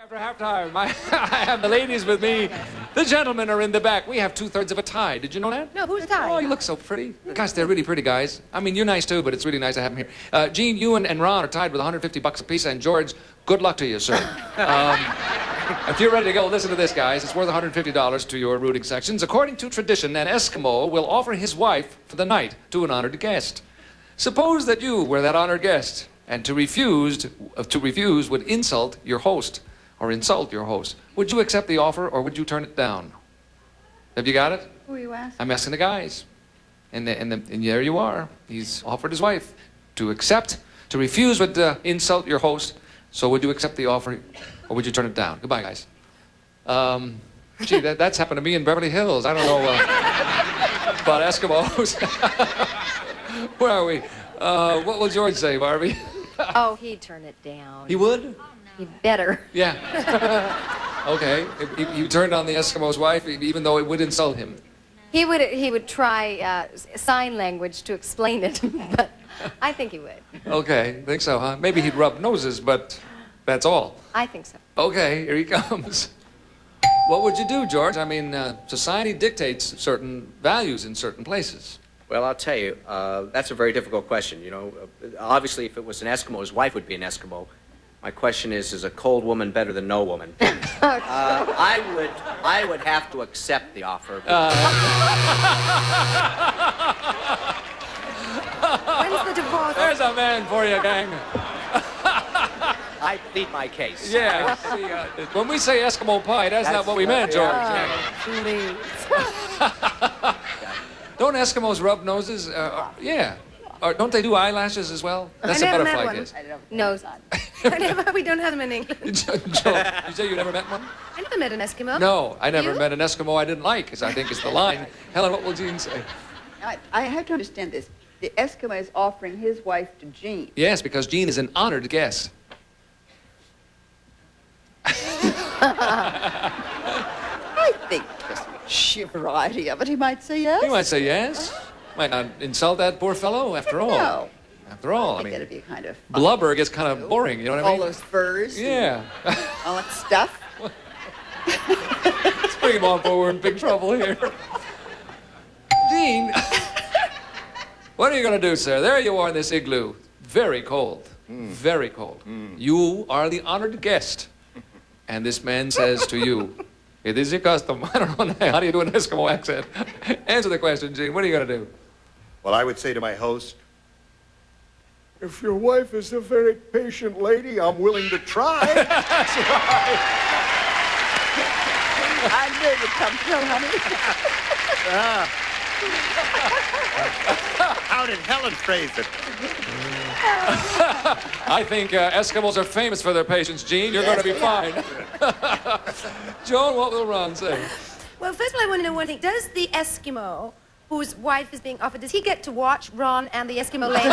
After halftime, I have the ladies with me. The gentlemen are in the back. We have 2/3 of a tie. Did you know that? No, who's tied? Oh, you look so pretty. Gosh, they're really pretty guys. I mean, you're nice too, but it's really nice to have them here. Gene, you and Ron are tied with $150 apiece, and George, good luck to you, sir. If you're ready to go, listen to this, guys. It's worth $150 to your rooting sections. According to tradition, an Eskimo will offer his wife for the night to an honored guest. Suppose that you were that honored guest, and to refuse would insult your host. Or insult your host. Would you accept the offer, or would you turn it down? Have you got it? Who are you asking? I'm asking the guys. And there you are. He's offered his wife to accept. To refuse would insult your host. So would you accept the offer, or would you turn it down? Goodbye, guys. Gee, that's happened to me in Beverly Hills. I don't know about Eskimos. Where are we? What will George say, Barbie? Oh, he'd turn it down. He would? He better. Yeah. Okay. He turned on the Eskimo's wife, even though it would insult him. He would try sign language to explain it, but I think he would. Okay, think so, huh? Maybe he'd rub noses, but that's all. I think so. Okay, here he comes. What would you do, George? I mean, society dictates certain values in certain places. Well, I'll tell you, that's a very difficult question. You know, obviously, if it was an Eskimo, his wife would be an Eskimo. My question is a cold woman better than no woman? I would have to accept the offer. When's the divorce? There's a man for you, gang. I plead my case. Yeah. See, when we say Eskimo pie, that's not what we meant, George. Please. Don't Eskimos rub noses? Yeah. Or don't they do eyelashes as well? That's a never met butterfly one. kiss. Nose. We don't have them in England. Joe, you say you never met one? I never met an Eskimo. No, I never You? met an Eskimo I didn't like, because I think it's the line. Helen, what will Gene say? I have to understand this. The Eskimo is offering his wife to Gene. Yes, because Gene is an honored guest. I think just for sheer variety of it, he might say yes. He might say yes. Might not insult that poor fellow, after all. No. After all, I I think that'd mean, be kind of blubber gets kind of boring, you know what I all mean? those furs. Yeah. And all that stuff. Let's bring him on forward. We're in big trouble here. Gene, what are you going to do, sir? There you are in this igloo. Very cold. Very cold. You are the honored guest. And this man says to you, it is your custom. I don't know. How do you do an Eskimo accent? Answer the question, Gene. What are you going to do? Well, I would say to my host, if your wife is a very patient lady, I'm willing to try. That's right. I knew you'd come through, honey. How did Helen phrase it? I think Eskimos are famous for their patience, Gene. You're going to be fine. Joan, what will Ron say? Well, first of all, I want to know one thing. Does the Eskimo whose wife is being offered, does he get to watch Ron and the Eskimo lady?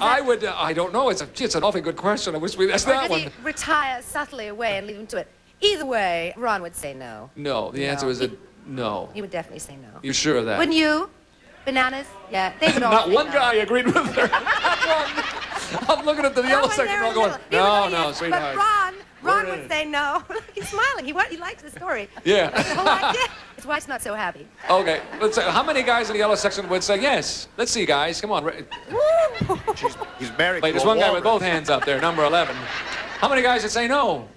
I don't know. It's an awfully good question. I wish we asked that Or one. does he retire subtly away and leave him to it? Either way, Ron would say no. No, the answer is no. He would definitely say no. You sure of that? Wouldn't you? Bananas? Yeah, they would all Not say one no. guy agreed with her. Not one. I'm looking at the yellow Someone section there all in the going, middle. He would no, say yes, sweetheart. But Ron We're in would it. say no. He's smiling. He likes the story. Yeah. The whole idea. His wife's not so happy. Okay, let's say, how many guys in the yellow section would say yes? Let's see, guys. Come on. He's married Wait, to there's a one guy with walrus. both hands up there, number 11. How many guys would say no?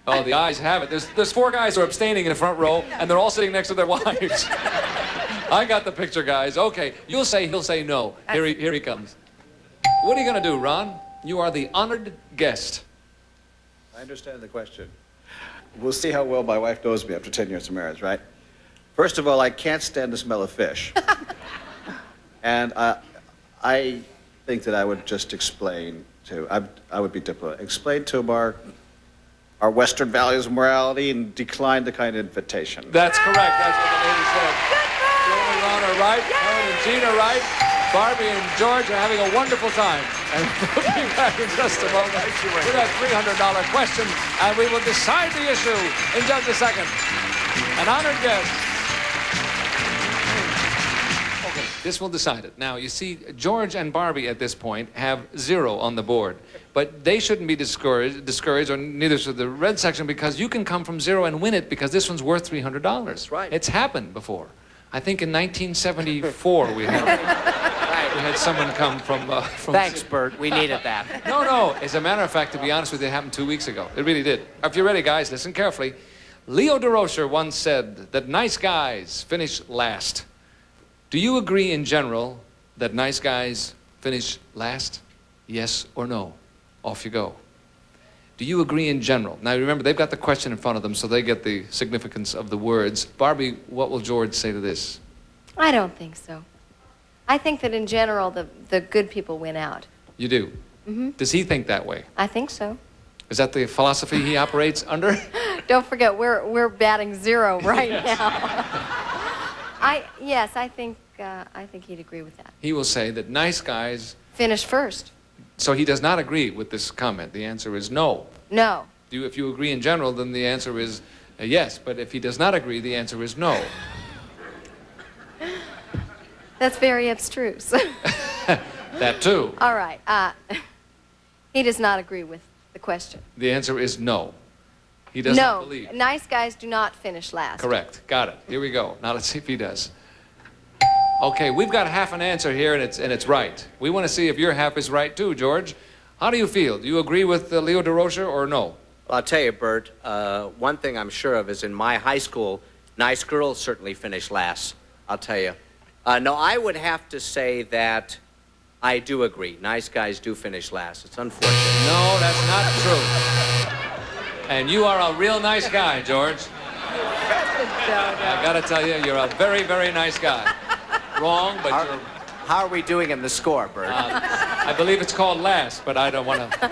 Oh, the ayes have it. There's 4 guys who are abstaining in the front row, and they're all sitting next to their wives. I got the picture, guys. Okay, he'll say no. Here he comes. What are you going to do, Ron? You are the honored guest. I understand the question. We'll see how well my wife knows me after 10 years of marriage, right? First of all, I can't stand the smell of fish. And I think that I would just explain to, I would be diplomatic, explain to him our Western values of morality and decline the kind of invitation. That's correct. That's what the lady said. Joan and Ron are right. Helen and Gene are right. Barbie and George are having a wonderful time. And we'll be back in just a moment with that $300 question, and we will decide the issue in just a second. An honored guest. Okay. This will decide it. Now, you see, George and Barbi at this point have 0 on the board. But they shouldn't be discouraged, or neither should the red section, because you can come from 0 and win it because this one's worth $300. That's right. It's happened before. I think in 1974 we had someone come from Thanks, Bert. We needed that. No. As a matter of fact, to be honest with you, it happened 2 weeks ago. It really did. If you're ready, guys, listen carefully. Leo DeRocher once said that nice guys finish last. Do you agree in general that nice guys finish last? Yes or no? Off you go. Do you agree in general? Now, remember, they've got the question in front of them, so they get the significance of the words. Barbi, what will George say to this? I don't think so. I think that in general, the good people win out. You do? Mm-hmm. Does he think that way? I think so. Is that the philosophy he operates under? Don't forget, we're batting 0 right now. Yes, I think he'd agree with that. He will say that nice guys... Finish first. So he does not agree with this comment. The answer is no. No. If you agree in general, then the answer is yes. But if he does not agree, the answer is no. That's very abstruse. That too. All right. He does not agree with the question. The answer is no. He does not believe. No, nice guys do not finish last. Correct. Got it. Here we go. Now let's see if he does. Okay, we've got half an answer here, and it's right. We want to see if your half is right too, George. How do you feel? Do you agree with Leo DeRocher or no? Well, I'll tell you, Bert, one thing I'm sure of is in my high school, nice girls certainly finish last. I'll tell you. No, I would have to say that I do agree. Nice guys do finish last. It's unfortunate. No, that's not true. And you are a real nice guy, George. I gotta tell you, you're a very, very nice guy. Wrong, but you're... How are we doing in the score, Bert? I believe it's called last, but I don't want to...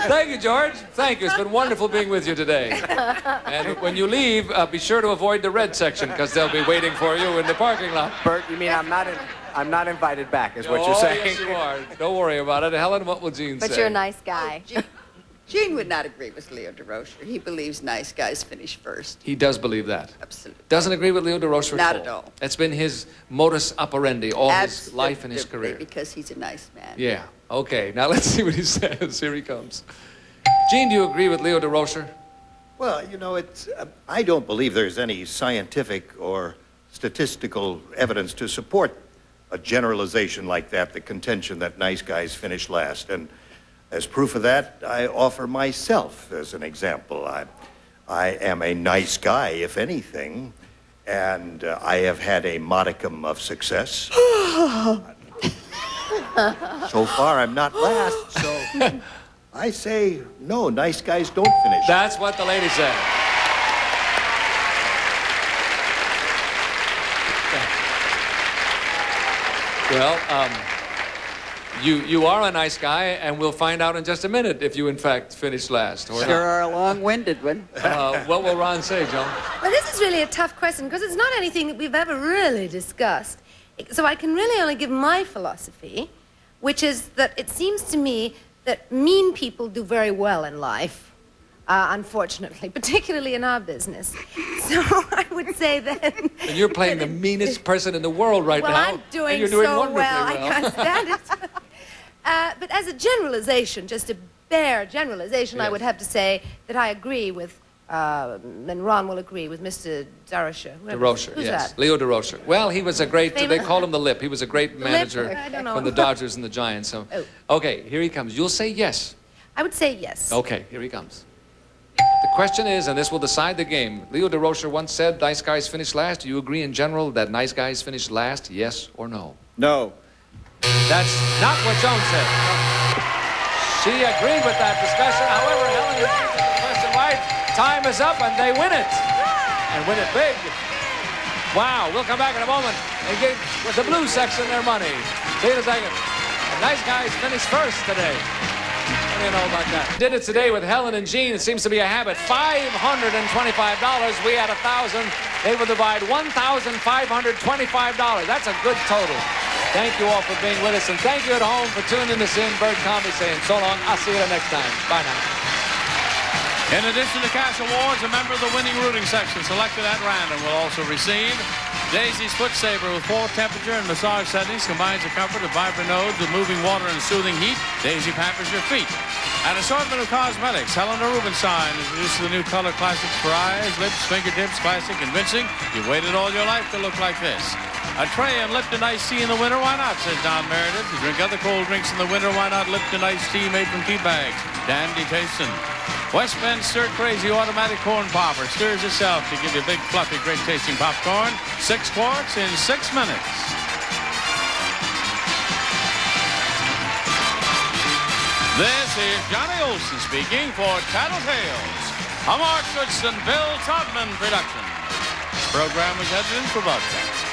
Thank you, George. Thank you. It's been wonderful being with you today. And when you leave, be sure to avoid the red section, because they'll be waiting for you in the parking lot. Bert, you mean I'm not invited back, is what you're saying? Yes, you are. Don't worry about it. Helen, what will Gene say? But you're a nice guy. Gene would not agree with Leo DeRocher. He believes nice guys finish first. He does believe that. Absolutely. Doesn't agree with Leo DeRocher Not at all. That's been his modus operandi all his life and his career. Because he's a nice man. Yeah. Okay. Now let's see what he says. Here he comes. Gene, do you agree with Leo DeRocher? Well, you know, I don't believe there's any scientific or statistical evidence to support a generalization like that, the contention that nice guys finish last. And as proof of that, I offer myself as an example. I am a nice guy, if anything, and I have had a modicum of success. So far, I'm not last, so I say, no, nice guys don't finish. That's what the lady said. Well, you are a nice guy, and we'll find out in just a minute if you, in fact, finish last. Or Sure are a long-winded one. what will Ron say, Joan? Well, this is really a tough question because it's not anything that we've ever really discussed. So I can really only give my philosophy, which is that it seems to me that mean people do very well in life, unfortunately, particularly in our business. So I would say that... And you're playing the meanest person in the world right now. Well, I'm doing, and you're doing so wonderfully well. I can't stand it. But as a generalization, just a bare generalization, I Yes. would have to say that I agree with, and Ron will agree with Mr. DeRocher. DeRocher, Who's yes. that? Leo DeRocher. Well, he was a great, they Famous- called him the Lip. He was a great manager I don't know. from the Dodgers and the Giants. So, Oh. okay, here he comes. You'll say yes. I would say yes. Okay, here he comes. The question is, and this will decide the game. Leo DeRocher once said, nice guys finish last. Do you agree in general that nice guys finish last? Yes or no? No. That's not what Joan said. She agreed with that discussion. However, Helen has answered the question right. Time is up, and they win it. And win it big. Wow, we'll come back in a moment and give the blue section their money. See you in a second. The nice guys finished first today. What do you know about that? Did it today with Helen and Gene. It seems to be a habit. $525. We had 1,000. They will divide $1,525. That's a good total. Thank you all for being with us, and thank you at home for tuning us in. Bert Convy saying so long. I'll see you the next time. Bye now. In addition to cash awards, a member of the winning rooting section selected at random will also receive Daisy's Foot Saver with 4 temperature and massage settings combines the comfort of vibrant nodes with moving water and soothing heat. Daisy pampers your feet. An assortment of cosmetics. Helena Rubinstein introduces the new color classics for eyes, lips, fingertips, classic, convincing. You've waited all your life to look like this. A tray and Lipton iced tea in the winter, why not, says Don Meredith. You drink other cold drinks in the winter, why not Lipton iced tea made from tea bags? Dandy tasting. West Bend Stir Crazy automatic corn popper stirs itself to give you big, fluffy, great tasting popcorn. 6 quarts in 6 minutes. This is Johnny Olson speaking for Tattletales, a Mark Goodson, Bill Todman production. This program was edited for broadcast.